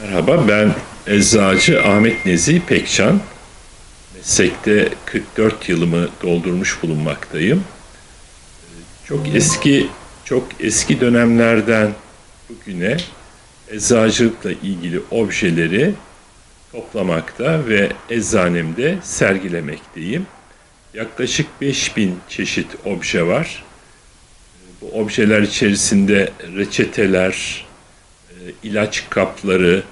Merhaba, ben Eczacı Ahmet Nezih Pekcan. Meslekte 44 yılımı doldurmuş bulunmaktayım. Çok eski dönemlerden bugüne eczacılıkla ilgili objeleri toplamakta ve eczanemde sergilemekteyim. Yaklaşık 5000 çeşit obje var. Bu objeler içerisinde reçeteler, ilaç kapları,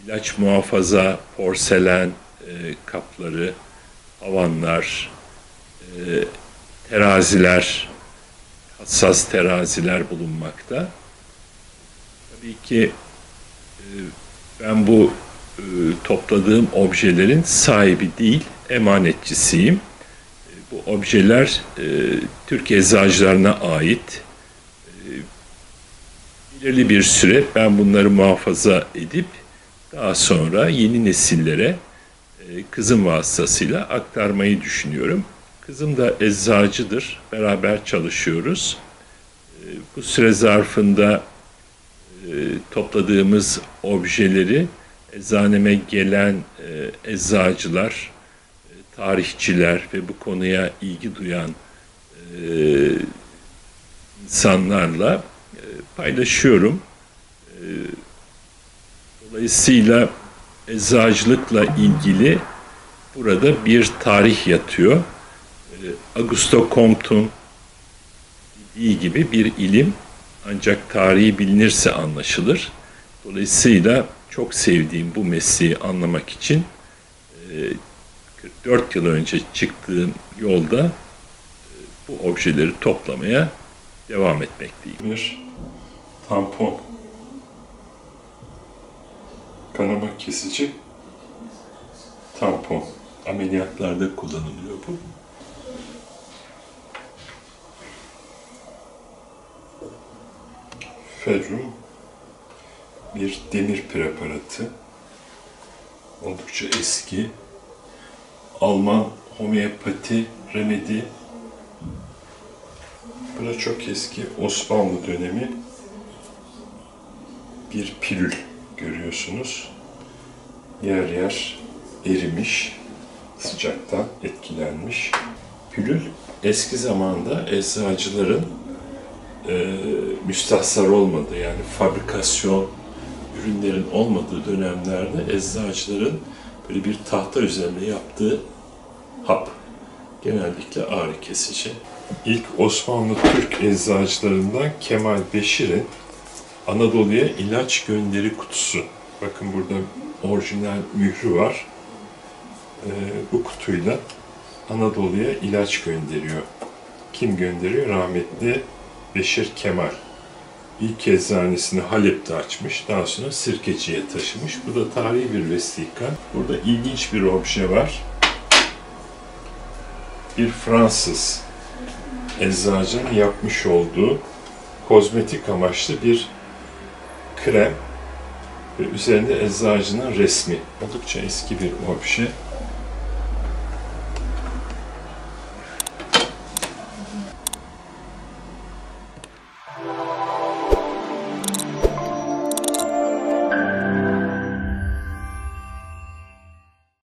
ilaç muhafaza, porselen kapları, havanlar, e, teraziler, hassas teraziler bulunmakta. Tabii ki e, ben bu topladığım objelerin sahibi değil, emanetçisiyim. Bu objeler Türk eczacılarına ait. Belirli bir süre ben bunları muhafaza edip daha sonra yeni nesillere kızım vasıtasıyla aktarmayı düşünüyorum. Kızım da eczacıdır. Beraber çalışıyoruz. Bu süre zarfında topladığımız objeleri eczaneme gelen eczacılar, tarihçiler ve bu konuya ilgi duyan insanlarla paylaşıyorum. Dolayısıyla eczacılıkla ilgili burada bir tarih yatıyor. Auguste Comte'un dediği gibi bir ilim ancak tarihi bilinirse anlaşılır. Dolayısıyla çok sevdiğim bu mesleği anlamak için 44 yıl önce çıktığım yolda bu objeleri toplamaya devam etmekteyim. Bir tampon, kanama kesici tampon. Ameliyatlarda kullanılıyor bu. Ferrum bir demir preparatı. Oldukça eski. Alman homeopati remedi. Bu da çok eski. Osmanlı dönemi bir pilül görüyorsunuz. Yer yer erimiş, sıcaktan etkilenmiş. Pilül eski zamanda eczacıların müstahsar olmadığı, yani fabrikasyon ürünlerin olmadığı dönemlerde eczacıların böyle bir tahta üzerine yaptığı hap. Genellikle ağrı kesici. İlk Osmanlı Türk eczacılarından Kemal Beşir'in Anadolu'ya ilaç gönderi kutusu. Bakın burada orijinal mührü var. Bu kutuyla Anadolu'ya ilaç gönderiyor. Kim gönderiyor? Rahmetli Beşir Kemal. İlk eczanesini Halep'te açmış. Daha sonra Sirkeci'ye taşımış. Bu da tarihi bir vesika. Burada ilginç bir obje var. Bir Fransız eczacının yapmış olduğu kozmetik amaçlı bir krem ve üzerinde eczacının resmi. Oldukça eski bir obje.